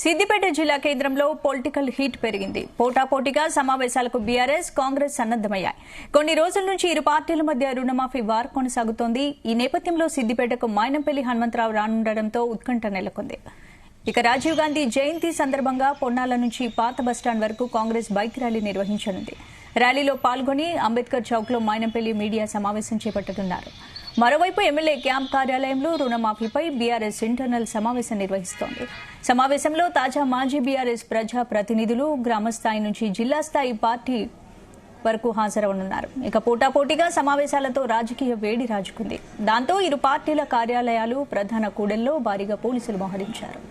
సిద్దిపేట జిల్లా కేంద్రంలో political heat పెరిగింది. పోటాపోటీగా సమావేశాలకు బీఆర్ఎస్, కాంగ్రెస్ సన్నద్దమయ్యాయి. కొన్ని రోజుల నుంచి ఇరు పార్టీల మధ్య రుణమాఫీ వార్ కొనసాగుతోంది. ఈ నేపథ్యంలో సిద్దిపేటకు మైనంపల్లి హనుమంతరావు రానుండటంతో ఉత్కంఠ నెలకొంది. ఇక రాజీవ్ గాంధీ జయంతి సందర్భంగా పొన్నాల నుంచి పాత బస్టాండ్ వరకు కాంగ్రెస్ బైక్ ర్యాలీ నిర్వహించనుంది. ర్యాలీలో పాల్గొని అంబేద్కర్ చౌక్ లో మైనంపల్లి మీడియా సమావేశం చేపట్టనున్నారు. మరోవైపు ఎమ్మెల్యే క్యాంప్ కార్యాలయంలో రుణమాఫీపై బీఆర్ఎస్ ఇంటర్నల్ సమావేశం నిర్వహిస్తోంది. సమావేశంలో తాజా మాజీ బీఆర్ఎస్ ప్రజా ప్రతినిధులు గ్రామస్థాయి నుంచి జిల్లా స్థాయి పార్టీ వరకు హాజరవనున్నారు. ఇక పోటాపోటీగా సమావేశాలతో రాజకీయ వేడి రాజుకుంది. దాంతో ఇరు పార్టీల కార్యాలయాలు, ప్రధాన కూడళ్లలో భారీగా పోలీసులు మోహరించారు.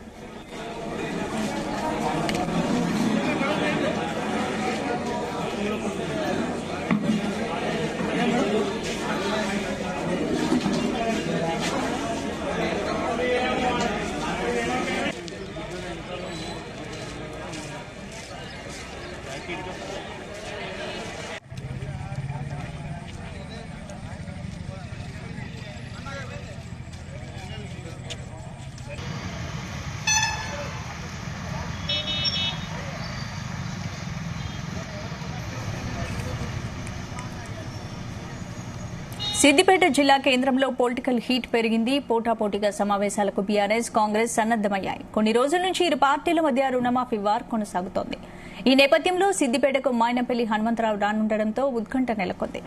సిద్దిపేట జిల్లా కేంద్రంలో పొలిటికల్ హీట్ పెరిగింది. పోటాపోటీగా సమావేశాలకు బీఆర్ఎస్, కాంగ్రెస్ సన్నద్దమయ్యాయి. కొన్ని రోజుల నుంచి ఇరు పార్టీల మధ్య రుణమాఫీ వార్ కొనసాగుతోంది. ఈ నేపథ్యంలో సిద్దిపేటకు మైనంపల్లి హనుమంతరావు రానుండటంతో ఉత్కంఠ నెలకొంది.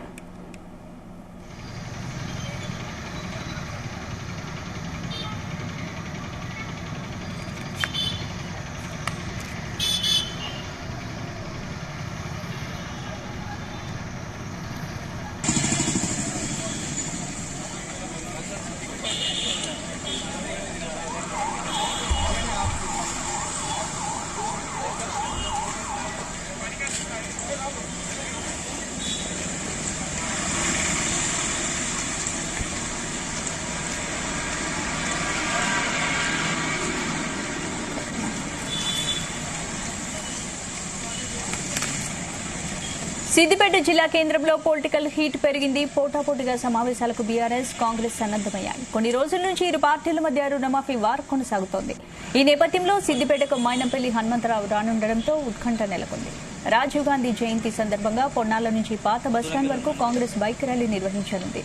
సిద్దిపేట జిల్లా కేంద్రంలో పొలిటికల్ హీట్ పెరిగింది. పోటాపోటీగా సమావేశాలకు బీఆర్ఎస్, కాంగ్రెస్ సన్నద్దమయ్యాయి. కొన్ని రోజుల నుంచి ఇరు పార్టీల మధ్య రుణమాఫీ వార్ కొనసాగుతోంది. ఈ నేపథ్యంలో సిద్దిపేటకు మైనంపల్లి హనుమంతరావు రానుండటంతో ఉత్కంఠ నెలకొంది. రాజీవ్ గాంధీ జయంతి సందర్భంగా పొన్నాల నుంచి పాత బస్టాండ్ వరకు కాంగ్రెస్ బైక్ ర్యాలీ నిర్వహించనుంది.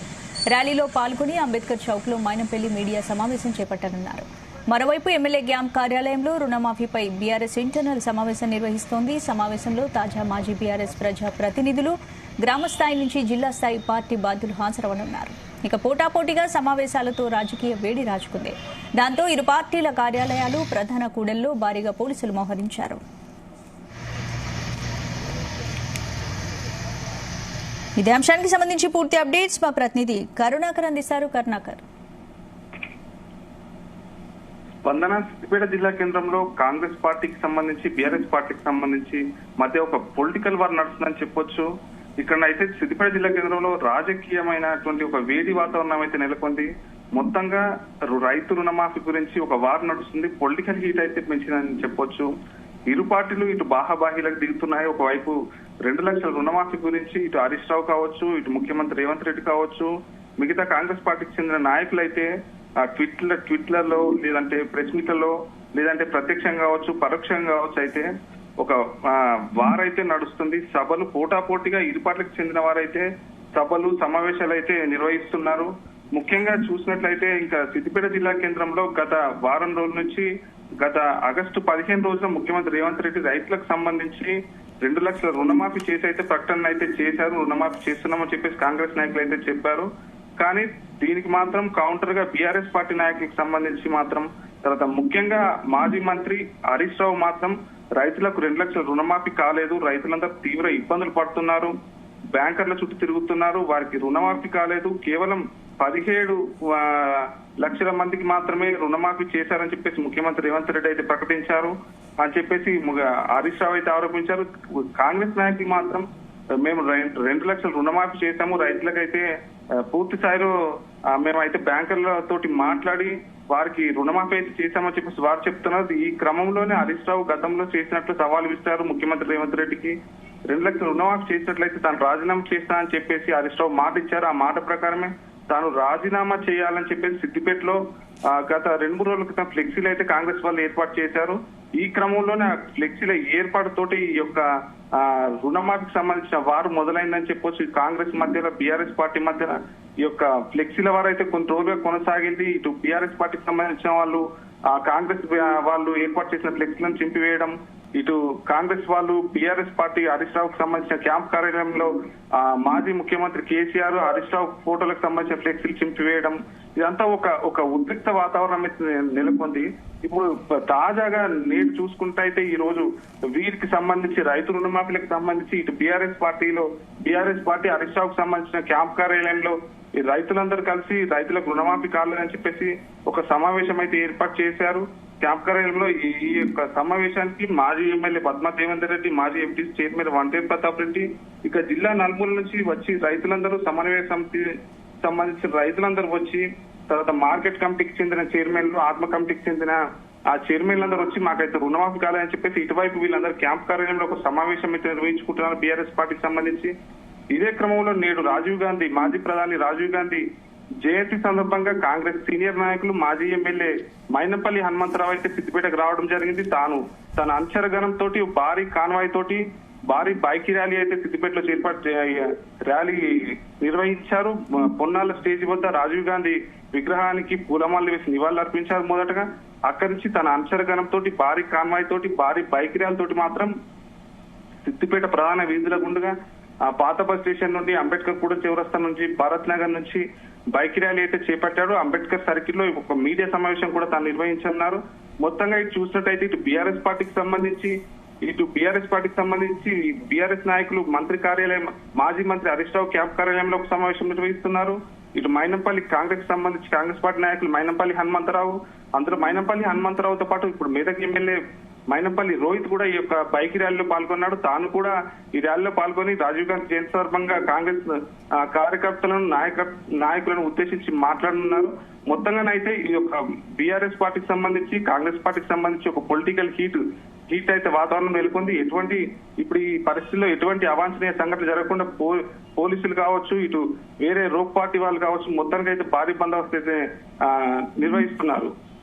ర్యాలీలో పాల్గొని అంబేద్కర్ చౌక్ లో మైనంపల్లి మీడియా సమావేశం చేపట్టనున్నారు. మరోవైపు ఎమ్మెల్యే క్యాంప్ కార్యాలయంలో రుణమాఫీపై బీఆర్ఎస్ ఇంటర్నల్ సమావేశం నిర్వహిస్తోంది. సమావేశంలో తాజా మాజీ బీఆర్ఎస్ ప్రజా ప్రతినిధులు, గ్రామస్థాయి నుంచి జిల్లా స్థాయి పార్టీ బాధ్యులు హాజరవనున్నారు. ఇక పోటాపోటీగా సమావేశాలతో రాజకీయ వేడి రాజుకుంది. దాంతో ఇరు పార్టీల కార్యాలయాలు, ప్రధాన కూడళ్లలో భారీగా పోలీసులు మోహరించారు. ఇదే అంశానికి సంబంధించి పూర్తి అప్డేట్స్ మా ప్రతినిధి కరుణాకర్ అందిస్తారు. కరుణాకర్, స్పందన సిద్దిపేట జిల్లా కేంద్రంలో కాంగ్రెస్ పార్టీకి సంబంధించి, బీఆర్ఎస్ పార్టీకి సంబంధించి మధ్య ఒక పొలిటికల్ వార్ నడుస్తుందని చెప్పొచ్చు. ఇక్కడ అయితే సిద్దిపేట జిల్లా కేంద్రంలో రాజకీయమైనటువంటి ఒక వేడి వాతావరణం అయితే నెలకొంది. మొత్తంగా రైతు రుణమాఫీ గురించి ఒక వార్ నడుస్తుంది. పొలిటికల్ హీట్ అయితే పెంచిందని చెప్పొచ్చు. ఇరు పార్టీలు ఇటు బాహాబాహీలకు దిగుతున్నాయి. ఒకవైపు 2 లక్షల రుణమాఫీ గురించి ఇటు హరీష్ రావు కావచ్చు, ఇటు ముఖ్యమంత్రి రేవంత్ రెడ్డి కావచ్చు, మిగతా కాంగ్రెస్ పార్టీకి చెందిన నాయకులు అయితే ట్విట్లలో, లేదంటే ప్రెస్ మీట్లలో, లేదంటే ప్రత్యక్షంగా కావచ్చు, పరోక్షంగా కావచ్చు, అయితే ఒక వార్ అయితే నడుస్తుంది. సభలు పోటాపోటీగా ఇరు పార్టీలకు చెందిన వారైతే సభలు, సమావేశాలు అయితే నిర్వహిస్తున్నారు. ముఖ్యంగా చూసినట్లయితే ఇంకా సిద్దిపేట జిల్లా కేంద్రంలో గత వారం రోజుల నుంచి, గత ఆగస్టు 15 రోజున ముఖ్యమంత్రి రేవంత్ రెడ్డి రైతులకు సంబంధించి 2 లక్షల రుణమాఫీ చేసి అయితే ప్రకటన అయితే చేశారు. రుణమాఫీ చేస్తున్నామని చెప్పేసి కాంగ్రెస్ నాయకులు అయితే చెప్పారు. కానీ దీనికి మాత్రం కౌంటర్ గా బీఆర్ఎస్ పార్టీ నాయకులకు సంబంధించి మాత్రం, తర్వాత ముఖ్యంగా మాజీ మంత్రి హరీష్ రావు మాత్రం రైతులకు 2 లక్షల రుణమాఫీ కాలేదు, రైతులంతా తీవ్ర ఇబ్బందులు పడుతున్నారు, బ్యాంకర్ల చుట్టూ తిరుగుతున్నారు, వారికి రుణమాఫీ కాలేదు, కేవలం 17 లక్షల మందికి మాత్రమే రుణమాఫీ చేశారని చెప్పేసి ముఖ్యమంత్రి రేవంత్ రెడ్డి అయితే ప్రకటించారు అని చెప్పేసి హరీష్ రావు అయితే ఆరోపించారు. కాంగ్రెస్ నాయకులు మాత్రం మేము 2 లక్షల రుణమాఫీ చేశాము, రైతులకైతే పూర్తి స్థాయిలో మేమైతే బ్యాంకర్లతోటి మాట్లాడి వారికి రుణమాఫీ అయితే చేశామని చెప్పేసి వారు చెప్తున్నారు. ఈ క్రమంలోనే హరీష్ రావు గతంలో చేసినట్లు సవాల్ విస్తారు ముఖ్యమంత్రి రేవంత్ రెడ్డికి. 2 లక్షల రుణమాఫీ చేసినట్లయితే తాను రాజీనామా చేస్తానని చెప్పేసి హరీష్ రావు మాట ఇచ్చారు. ఆ మాట ప్రకారమే తాను రాజీనామా చేయాలని చెప్పేసి సిద్దిపేటలో గత 2-3 రోజుల క్రితం ఫ్లెక్సీలు అయితే కాంగ్రెస్ వాళ్ళు ఏర్పాటు చేశారు. ఈ క్రమంలోనే ఫ్లెక్సీల ఏర్పాటుతోటి ఈ యొక్క రుణమాఫీకి సంబంధించిన వారు మొదలైందని చెప్పొచ్చు. కాంగ్రెస్ మధ్యలో బీఆర్ఎస్ పార్టీ మధ్యన ఈ యొక్క ఫ్లెక్సీల వారు అయితే కొన్ని రోజులుగా కొనసాగింది. ఇటు బీఆర్ఎస్ పార్టీకి సంబంధించిన వాళ్ళు కాంగ్రెస్ వాళ్ళు ఏర్పాటు చేసిన ఫ్లెక్సీలను చింపివేయడం, ఇటు కాంగ్రెస్ వాళ్ళు బీఆర్ఎస్ పార్టీ హరీష్ రావుకు సంబంధించిన క్యాంప్ కార్యాలయంలో మాజీ ముఖ్యమంత్రి కేసీఆర్ హరీష్ రావు ఫోటోలకు సంబంధించిన ఫ్లెక్సీలు చింపివేయడం, ఇదంతా ఒక ఉద్రిక్త వాతావరణం నెలకొంది. ఇప్పుడు తాజాగా నేడు చూసుకుంటే అయితే ఈ రోజు వీరికి సంబంధించి రైతు రుణమాఫీలకు సంబంధించి ఇటు బీఆర్ఎస్ పార్టీ హరీష్ రావుకు సంబంధించిన క్యాంప్ కార్యాలయంలో ఈ రైతులందరూ కలిసి రైతులకు రుణమాఫీ కాలేదని చెప్పేసి ఒక సమావేశం అయితే ఏర్పాటు చేశారు. క్యాంప్ కార్యాలయంలో ఈ యొక్క సమావేశానికి మాజీ ఎమ్మెల్యే పద్మా దేవేందర్ రెడ్డి, మాజీ ఎంపీ చైర్మన్ వంటేరు ప్రతాప్ రెడ్డి, ఇక జిల్లా నలుమూల నుంచి వచ్చి రైతులందరూ సమన్వయ సమితి సంబంధించిన రైతులందరూ వచ్చి, తర్వాత మార్కెట్ కమిటీకి చెందిన చైర్మన్లు, ఆత్మ కమిటీకి చెందిన ఆ చైర్మన్లందరూ వచ్చి మాకైతే రుణమాఫీ కాలేదని చెప్పేసి ఇటువైపు వీళ్ళందరూ క్యాంప్ కార్యాలయంలో ఒక సమావేశం అయితే నిర్వహించుకుంటున్నారు బీఆర్ఎస్ పార్టీకి సంబంధించి. ఇదే క్రమంలో నేడు మాజీ ప్రధాని రాజీవ్ గాంధీ జయంతి సందర్భంగా కాంగ్రెస్ సీనియర్ నాయకులు మాజీ ఎమ్మెల్యే మైనంపల్లి హనుమంతరావు అయితే సిద్దిపేటకు రావడం జరిగింది. తన అంచరగణంతో భారీ కాన్వాయ్ తోటి భారీ బైక్ ర్యాలీ అయితే సిద్దిపేటలో ర్యాలీ నిర్వహించారు. పొన్నాల స్టేజ్ వద్ద రాజీవ్ గాంధీ విగ్రహానికి పూలమాలలు వేసి నివాళులు అర్పించారు. మొదటగా అక్కడి నుంచి తన అంచరగణంతో భారీ కాన్వాయ్ తోటి భారీ బైక్ ర్యాలీ తోటి మాత్రం సిద్దిపేట ప్రధాన వీధుల గుండుగా పాత బస్ స్టేషన్ నుండి అంబేద్కర్ కూడా చౌరస్తా నుంచి భారత్ నగర్ నుంచి బైక్ ర్యాలీ అయితే చేపట్టాడు. అంబేద్కర్ సర్కిల్ లో ఒక మీడియా సమావేశం కూడా తాను నిర్వహించన్నారు. మొత్తంగా ఇటు చూసినట్టయితే ఇటు బీఆర్ఎస్ పార్టీకి సంబంధించి బీఆర్ఎస్ నాయకులు మంత్రి కార్యాలయం మాజీ మంత్రి హరీష్ రావు క్యాంప్ కార్యాలయంలో ఒక సమావేశం నిర్వహిస్తున్నారు. ఇటు మైనంపల్లి కాంగ్రెస్ పార్టీ నాయకులు మైనంపల్లి హనుమంతరావు, అందులో మైనంపల్లి హనుమంతరావుతో పాటు ఇప్పుడు మెదక్ ఎమ్మెల్యే మైనంపల్లి రోహిత్ కూడా ఈ యొక్క బైక్ ర్యాలీలో పాల్గొన్నాడు. తాను కూడా ఈ ర్యాలీలో పాల్గొని రాజీవ్ గాంధీ జయంతి సందర్భంగా కాంగ్రెస్ కార్యకర్తలను నాయకులను ఉద్దేశించి మాట్లాడనున్నారు. మొత్తంగానైతే ఈ యొక్క బీఆర్ఎస్ పార్టీకి సంబంధించి కాంగ్రెస్ పార్టీకి సంబంధించి ఒక పొలిటికల్ హీట్ అయితే వాతావరణం నెలకొంది. ఇప్పుడు ఈ పరిస్థితుల్లో ఎటువంటి అవాంఛనీయ సంఘటనలు జరగకుండా పోలీసులు కావచ్చు, ఇటు వేరే రోక్ పార్టీ వాళ్ళు కావచ్చు, మొత్తానికి అయితే భారీ బందోబస్తు అయితే నిర్వహిస్తున్నారు.